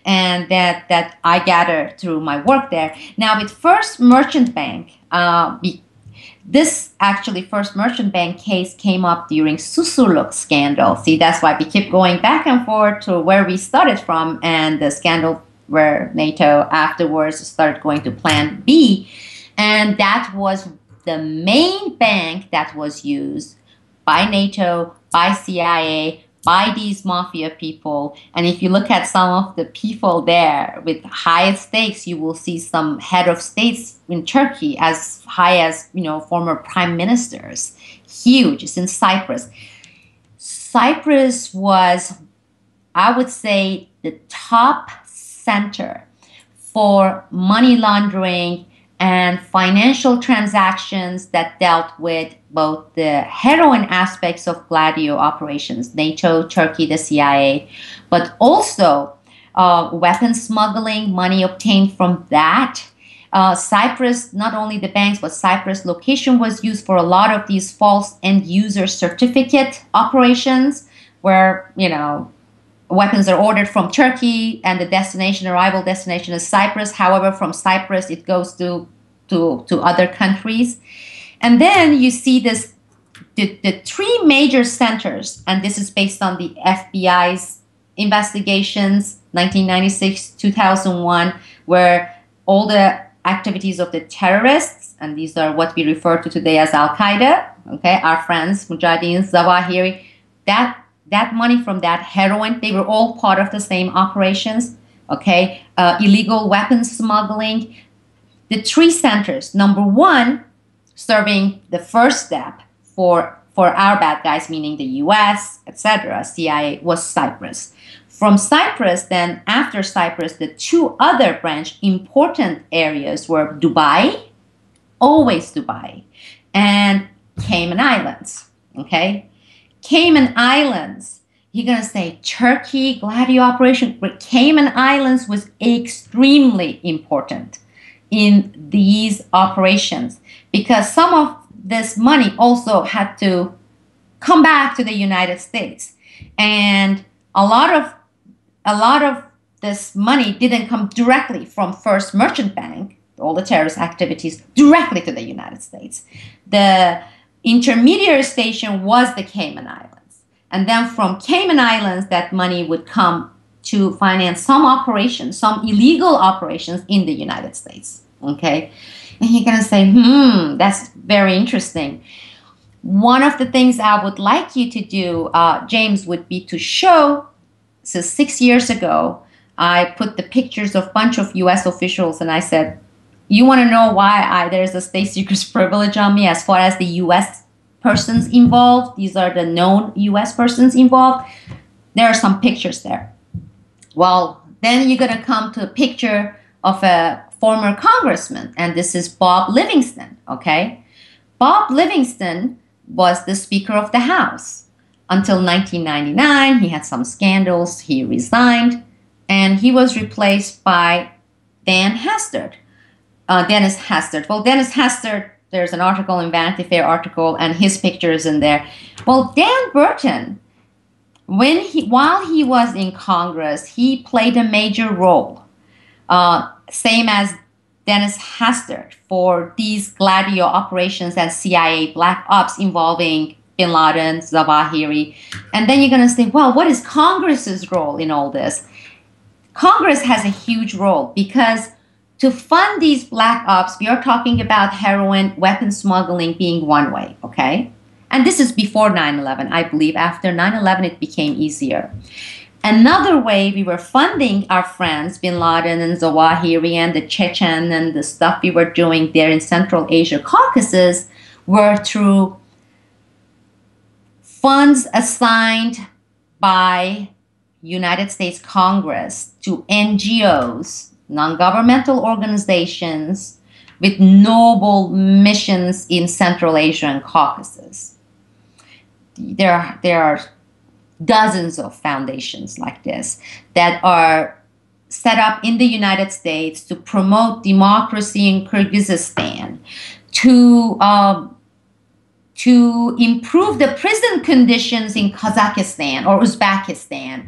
and that I gathered through my work there. Now, with First Merchant Bank, this actually First Merchant Bank case came up during Susurluk scandal. See, that's why we keep going back and forth to where we started from, and the scandal where NATO afterwards started going to Plan B, and that was the main bank that was used by NATO, by CIA, by these mafia people. And if you look at some of the people there with high stakes, you will see some head of states in Turkey as high as, former prime ministers. Huge. It's in Cyprus. Cyprus was, I would say, the top center for money laundering and financial transactions that dealt with both the heroin aspects of Gladio operations, NATO, Turkey, the CIA, but also weapons smuggling, money obtained from that. Cyprus, not only the banks, but Cyprus location was used for a lot of these false end user certificate operations where, weapons are ordered from Turkey and the arrival destination is Cyprus. However, from Cyprus, it goes to other countries. And then you see the three major centers, and this is based on the FBI's investigations, 1996, 2001, where all the activities of the terrorists, and these are what we refer to today as Al-Qaeda, okay, our friends, Mujahideen, Zawahiri, that money from that heroin, they were all part of the same operations, okay? Illegal weapons smuggling. The three centers, number one, serving the first step for our bad guys, meaning the US, etc., CIA, was Cyprus. From Cyprus, then after Cyprus, the two other branch important areas were Dubai, always Dubai, and Cayman Islands, okay? Cayman Islands, you're going to say Turkey, Gladio operation, but Cayman Islands was extremely important in these operations because some of this money also had to come back to the United States. And a lot of this money didn't come directly from First Merchant Bank, all the terrorist activities, directly to the United States. The intermediary station was the Cayman Islands. And then from Cayman Islands, that money would come to finance some operations, some illegal operations in the United States. Okay? And you're going to say, that's very interesting. One of the things I would like you to do, James, would be to show, so 6 years ago, I put the pictures of a bunch of U.S. officials and I said, you want to know why there's a state secrets privilege on me as far as the U.S. persons involved? These are the known U.S. persons involved. There are some pictures there. Well, then you're going to come to a picture of a former congressman, and this is Bob Livingston, okay? Bob Livingston was the Speaker of the House. Until 1999, he had some scandals, he resigned, and he was replaced by Dennis Hastert. Well, Dennis Hastert, there's an article in Vanity Fair article, and his picture is in there. Well, Dan Burton, while he was in Congress, he played a major role, same as Dennis Hastert, for these Gladio operations and CIA black ops involving Bin Laden, Zawahiri. And then you're going to say, well, what is Congress's role in all this? Congress has a huge role because to fund these black ops, we are talking about heroin, weapon smuggling being one way, okay? And this is before 9/11. I believe after 9/11, it became easier. Another way we were funding our friends, Bin Laden and Zawahiri and the Chechen and the stuff we were doing there in Central Asia, Caucasus, were through funds assigned by United States Congress to NGOs, non-governmental organizations with noble missions in Central Asia and Caucasus. There are dozens of foundations like this that are set up in the United States to promote democracy in Kyrgyzstan, to improve the prison conditions in Kazakhstan or Uzbekistan.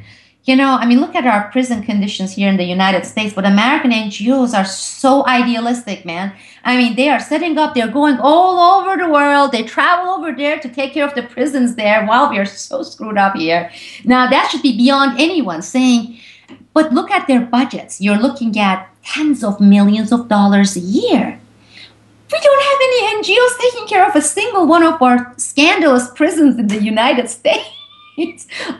I mean, look at our prison conditions here in the United States, but American NGOs are so idealistic, man. I mean, they are setting up, they're going all over the world. They travel over there to take care of the prisons there while we are so screwed up here. Now, that should be beyond anyone saying, but look at their budgets. You're looking at tens of millions of dollars a year. We don't have any NGOs taking care of a single one of our scandalous prisons in the United States.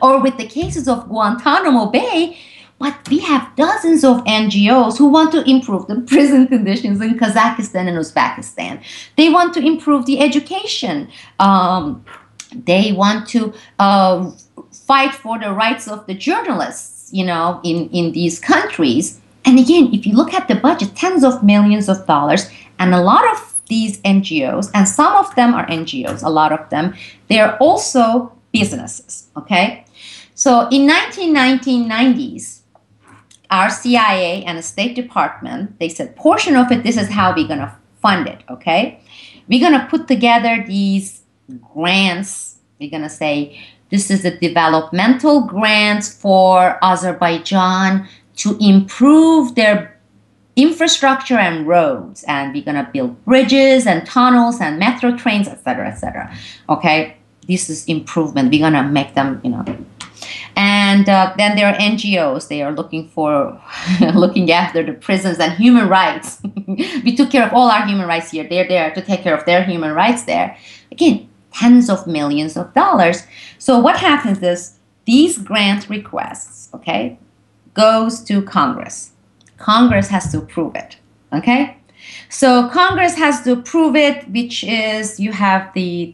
Or with the cases of Guantanamo Bay, but we have dozens of NGOs who want to improve the prison conditions in Kazakhstan and Uzbekistan. They want to improve the education. They want to fight for the rights of the journalists, in these countries. And again, if you look at the budget, tens of millions of dollars, and a lot of these NGOs, and some of them are NGOs, a lot of them, they're also businesses, okay? So in 1990s, our CIA and the State Department, they said, portion of it, this is how we're going to fund it, okay? We're going to put together these grants. We're going to say, this is a developmental grant for Azerbaijan to improve their infrastructure and roads, and we're going to build bridges and tunnels and metro trains, etc., okay? This is improvement. We're going to make them, And then there are NGOs. They are looking after the prisons and human rights. We took care of all our human rights here. They're there to take care of their human rights there. Again, tens of millions of dollars. So what happens is these grant requests, okay, goes to Congress. Congress has to approve it, okay? So Congress has to approve it, which is you have the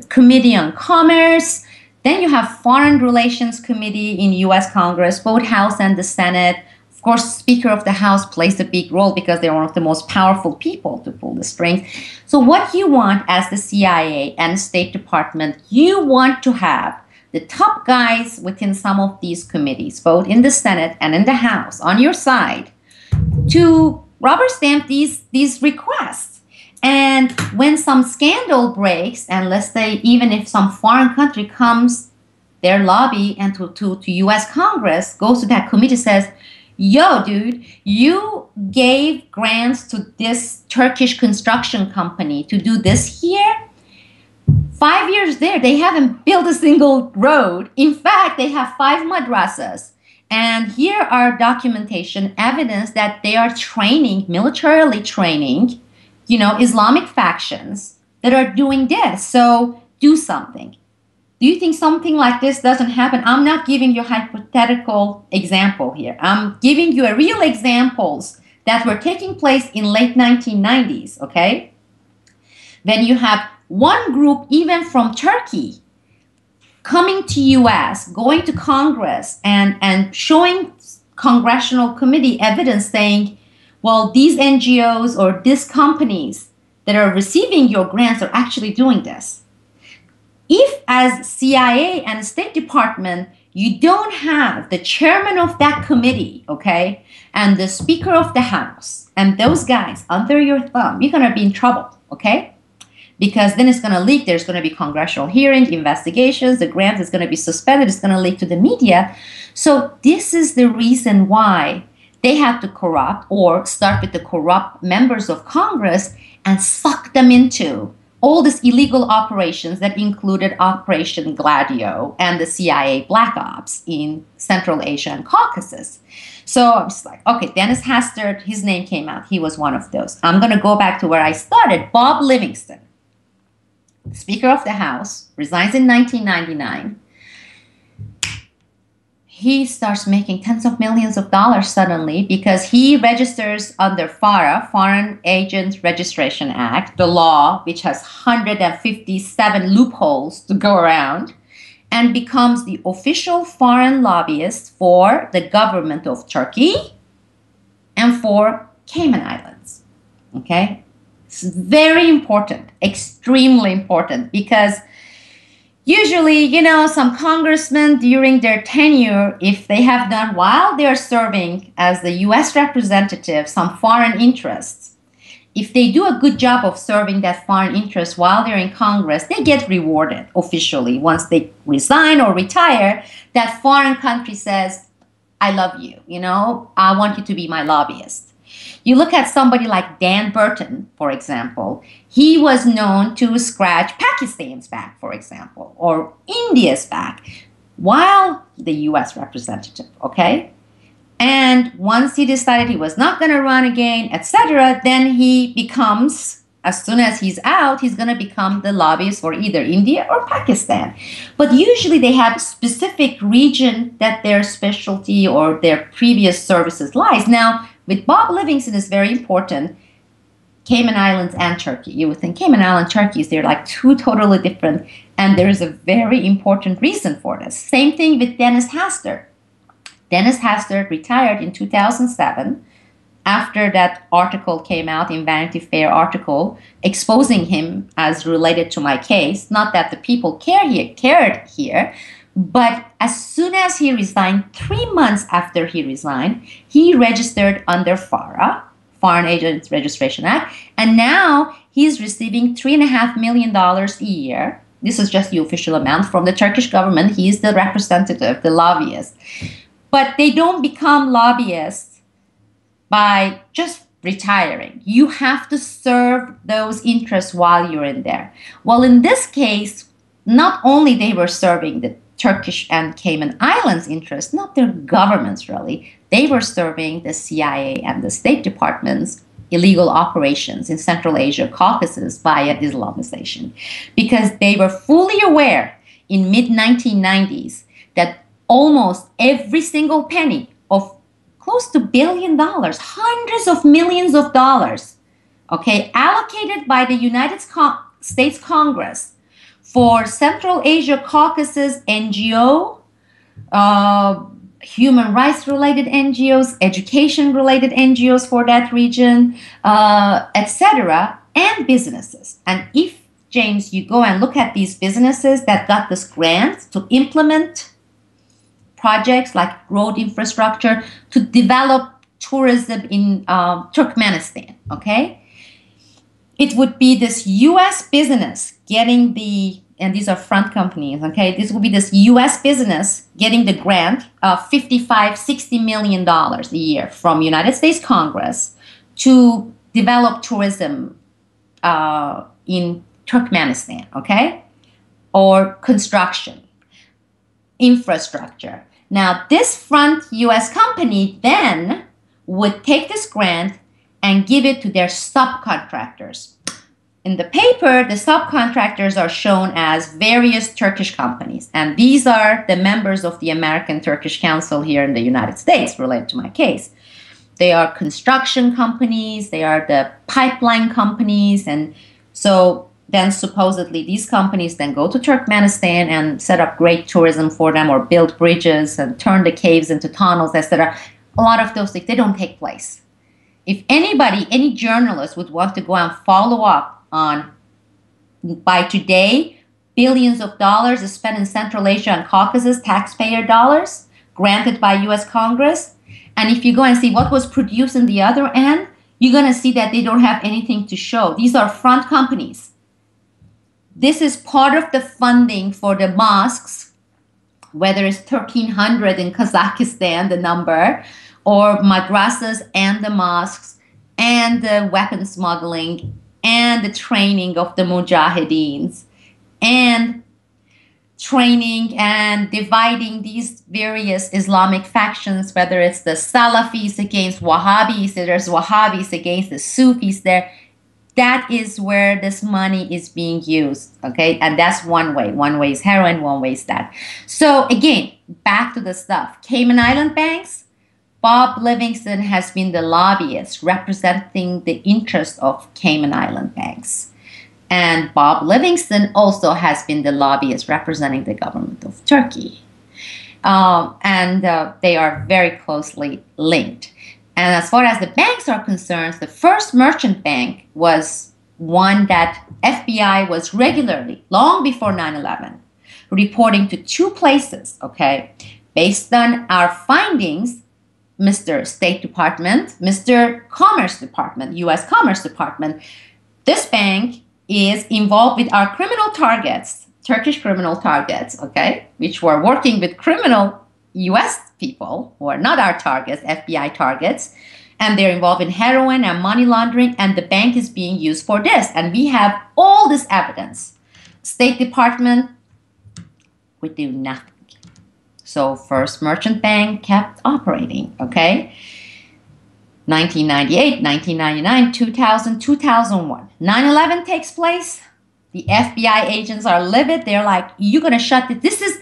Committee on Commerce. Then you have Foreign Relations Committee in U.S. Congress, both House and the Senate. Of course, Speaker of the House plays a big role because they're one of the most powerful people to pull the strings. So what you want as the CIA and State Department, you want to have the top guys within some of these committees, both in the Senate and in the House, on your side, to rubber stamp these requests. And when some scandal breaks, and let's say even if some foreign country comes, their lobby and to U.S. Congress goes to that committee, says, yo, dude, you gave grants to this Turkish construction company to do this here. 5 years there, they haven't built a single road. In fact, they have 5 madrasas. And here are documentation, evidence that they are training, militarily training, Islamic factions that are doing this. So do something. Do you think something like this doesn't happen? I'm not giving you a hypothetical example here. I'm giving you a real examples that were taking place in late 1990s, okay? When you have one group, even from Turkey, coming to U.S., going to Congress and showing congressional committee evidence saying, well, these NGOs or these companies that are receiving your grants are actually doing this. If as CIA and State Department, you don't have the chairman of that committee, okay, and the Speaker of the House and those guys under your thumb, you're going to be in trouble, okay? Because then it's going to leak. There's going to be congressional hearings, investigations. The grant is going to be suspended. It's going to leak to the media. So this is the reason why they have to corrupt or start with the corrupt members of Congress and suck them into all these illegal operations that included Operation Gladio and the CIA Black Ops in Central Asia and Caucasus. So I'm just like, okay, Dennis Hastert, his name came out. He was one of those. I'm going to go back to where I started. Bob Livingston, Speaker of the House, resigns in 1999. He starts making tens of millions of dollars suddenly because he registers under FARA, Foreign Agent Registration Act, the law which has 157 loopholes to go around, and becomes the official foreign lobbyist for the government of Turkey and for Cayman Islands. Okay? It's very important, extremely important, because usually, some congressmen during their tenure, if they have done while they're serving as the U.S. representative some foreign interests, if they do a good job of serving that foreign interest while they're in Congress, they get rewarded officially. Once they resign or retire, that foreign country says, I love you, I want you to be my lobbyist. You look at somebody like Dan Burton, for example, he was known to scratch Pakistan's back, for example, or India's back, while the US representative, okay? And once he decided he was not going to run again, etc., then he becomes, as soon as he's out, he's going to become the lobbyist for either India or Pakistan. But usually they have a specific region that their specialty or their previous services lies. Now, with Bob Livingston is very important, Cayman Islands and Turkey. You would think Cayman Island, Turkey, they're like two totally different, and there is a very important reason for this. Same thing with Dennis Hastert. Dennis Hastert retired in 2007 after that article came out in Vanity Fair article exposing him as related to my case. Not that the people cared here, but as soon as he resigned, 3 months after he resigned, he registered under FARA, Foreign Agents Registration Act, and now he's receiving $3.5 million a year. This is just the official amount from the Turkish government. He is the representative, the lobbyist. But they don't become lobbyists by just retiring. You have to serve those interests while you're in there. Well, in this case, not only they were serving the Turkish and Cayman Islands interests, not their governments really, they were serving the CIA and the State Department's illegal operations in Central Asia, Caucasus via Islamization. Because they were fully aware in mid-1990s that almost every single penny of close to $1 billion, hundreds of millions of dollars, okay, allocated by the United States Congress for Central Asia, Caucasus NGO, human rights related NGOs, education related NGOs for that region, etc., and businesses. And if, James, you go and look at these businesses that got this grant to implement projects like road infrastructure, to develop tourism in Turkmenistan, okay? It would be this U.S. business getting and these are front companies, okay? This would be this U.S. business getting the grant of $55–60 million a year from United States Congress to develop tourism in Turkmenistan, okay? Or construction, infrastructure. Now, this front U.S. company then would take this grant and give it to their subcontractors. In the paper, the subcontractors are shown as various Turkish companies, and these are the members of the American-Turkish Council here in the United States related to my case. They are construction companies, they are the pipeline companies, and so then supposedly these companies then go to Turkmenistan and set up great tourism for them or build bridges and turn the caves into tunnels, etc. A lot of those things, they don't take place. If anybody, any journalist would want to go and follow up on, by today, billions of dollars is spent in Central Asia and Caucasus, taxpayer dollars, granted by U.S. Congress, and if you go and see what was produced in the other end, you're going to see that they don't have anything to show. These are front companies. This is part of the funding for the mosques, whether it's 1,300 in Kazakhstan, the number, or madrasas and the mosques, and the weapon smuggling, and the training of the mujahideens, and training and dividing these various Islamic factions, whether it's the Salafis against Wahhabis, there's Wahhabis against the Sufis there. That is where this money is being used, okay? And that's one way. One way is heroin, one way is that. So again, back to the stuff. Cayman Island banks, Bob Livingston has been the lobbyist representing the interest of Cayman Island banks. And Bob Livingston also has been the lobbyist representing the government of Turkey. They are very closely linked. And as far as the banks are concerned, the first merchant bank was one that FBI was regularly, long before 9/11, reporting to two places, okay? Based on our findings, Mr. State Department, Mr. Commerce Department, U.S. Commerce Department. This bank is involved with our criminal targets, Turkish criminal targets, okay, which were working with criminal U.S. people who are not our targets, FBI targets, and they're involved in heroin and money laundering, and the bank is being used for this. And we have all this evidence. State Department, we do nothing. So First Merchant Bank kept operating, okay? 1998, 1999, 2000, 2001. 9/11 takes place. The FBI agents are livid. They're like, you're going to shut it. This is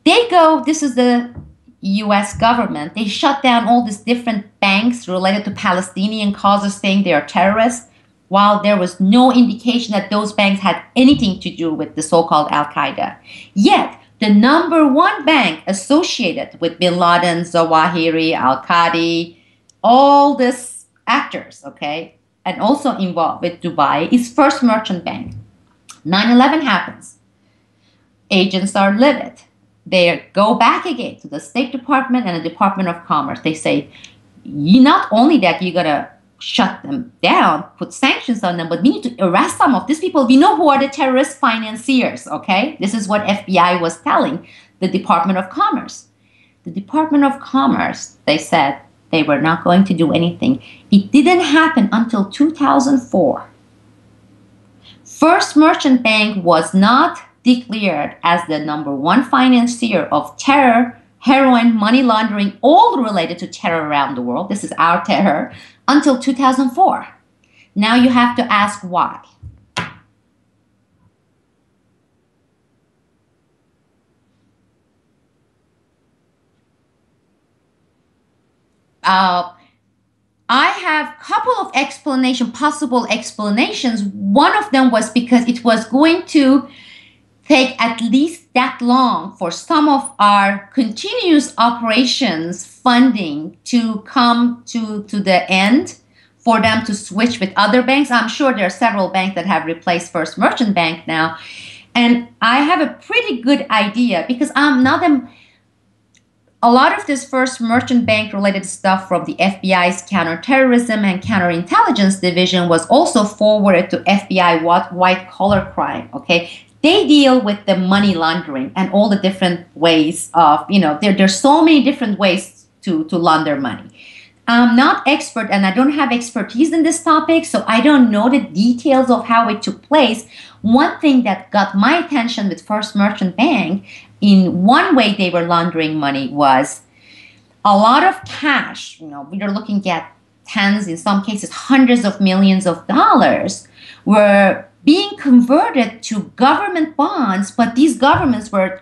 the U.S. government. They shut down all these different banks related to Palestinian causes, saying they are terrorists, while there was no indication that those banks had anything to do with the so-called Al-Qaeda. Yet, the number one bank associated with Bin Laden, Zawahiri, Al-Qadi, all these actors, okay, and also involved with Dubai, is First Merchant Bank. 9/11 happens. Agents are livid. They go back again to the State Department and the Department of Commerce. They say, not only that you're going to shut them down, put sanctions on them, but we need to arrest some of these people. We know who are the terrorist financiers, okay? This is what FBI was telling the Department of Commerce. The Department of Commerce, they said they were not going to do anything. It didn't happen until 2004. First Merchant Bank was not declared as the number one financier of terror, heroin, money laundering, all related to terror around the world. This is our terror, until 2004. Now you have to ask why. I have a couple of possible explanations. One of them was because it was going to take at least that long for some of our continuous operations funding to come to the end, for them to switch with other banks. I'm sure there are several banks that have replaced First Merchant Bank now. And I have a pretty good idea, because I'm not a lot of this First Merchant Bank related stuff from the FBI's counterterrorism and counterintelligence division was also forwarded to FBI white collar crime, okay? They deal with the money laundering and all the different ways of, there's so many different ways to launder money. I'm not expert and I don't have expertise in this topic, so I don't know the details of how it took place. One thing that got my attention with First Merchant Bank, in one way they were laundering money, was a lot of cash. We are looking at tens, in some cases hundreds of millions of dollars, were being converted to government bonds, but these governments were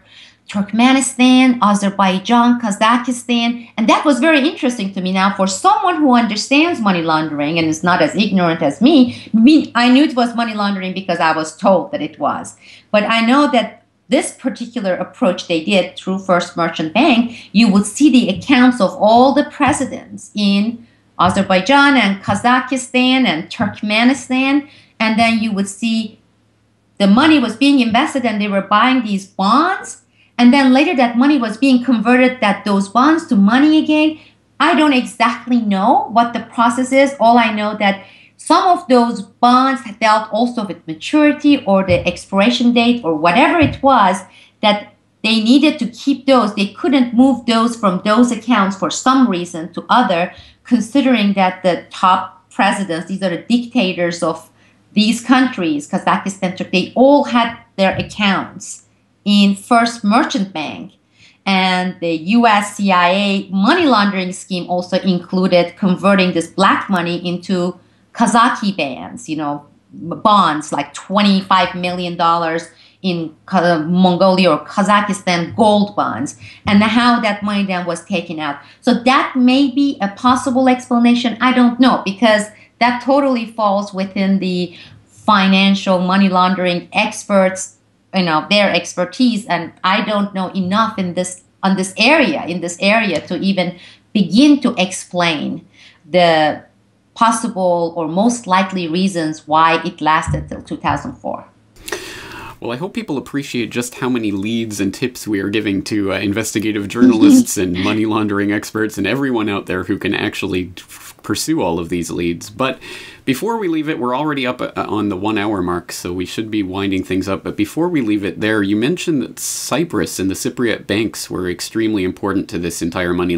Turkmenistan, Azerbaijan, Kazakhstan, and that was very interesting to me. Now, for someone who understands money laundering and is not as ignorant as me, I knew it was money laundering because I was told that it was. But I know that this particular approach they did through First Merchant Bank, you would see the accounts of all the presidents in Azerbaijan and Kazakhstan and Turkmenistan, and then you would see the money was being invested and they were buying these bonds, and then later that money was being converted, those bonds to money again. I don't exactly know what the process is. All I know that some of those bonds dealt also with maturity or the expiration date or whatever it was, that they needed to keep those. They couldn't move those from those accounts for some reason to other, considering that the top presidents, these are the dictators of these countries, Kazakhstan, Turkey, they all had their accounts in First Merchant Bank. And the US CIA money laundering scheme also included converting this black money into Kazakh bonds, like $25 million in Mongolia or Kazakhstan gold bonds, and how that money then was taken out. So that may be a possible explanation. I don't know, because that totally falls within the financial money laundering experts, their expertise, and I don't know enough in this area to even begin to explain the possible or most likely reasons why it lasted till 2004. Well, I hope people appreciate just how many leads and tips we are giving to investigative journalists and money laundering experts and everyone out there who can actually pursue all of these leads. But before we leave it, we're already up on the 1 hour mark, so we should be winding things up. But before we leave it there, you mentioned that Cyprus and the Cypriot banks were extremely important to this entire money